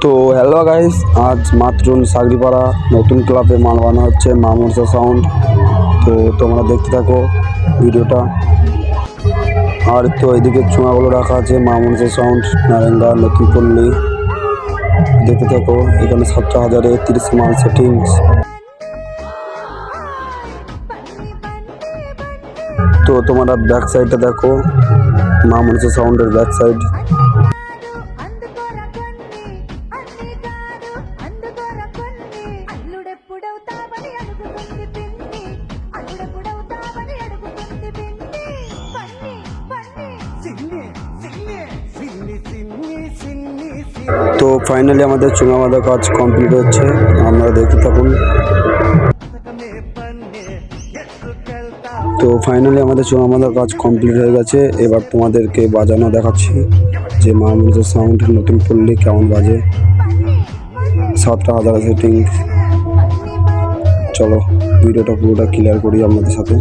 তো hello guys, আজ মাতরুন সাগরিপাড়া নতুন ক্লাবে মাল বানানো হচ্ছে মামুরসা সাউন্ড। তো তোমরা দেখতে থাকো ভিডিওটা। আর তো এদিকে চুঙাগুলো রাখা আছে মামুরসা সাউন্ড নারেঙ্গা নতুন পল্লী। দেখতে থাকো, এখানে ৭,০৩০ মাল সেটিংস। তো তোমরা ব্যাক সাইডটা দেখো, মামুরসা সাউন্ডের ব্যাক সাইড। তো ফাইনালি আমাদের চুঙা বাঁধা কাজ কমপ্লিট হচ্ছে, আপনারা দেখতে থাকুন। তো ফাইনালি আমাদের চুঙা বাঁধার কাজ কমপ্লিট হয়ে গেছে। এবার তোমাদেরকে বাজানো দেখাচ্ছি যে মামুরসা সাউন্ডের নতুন পল্লী কেমন বাজে। ৭,০০০ সেটিং। চলো ভিডিওটা পুরোটা ক্লিয়ার করি আপনাদের সাথে।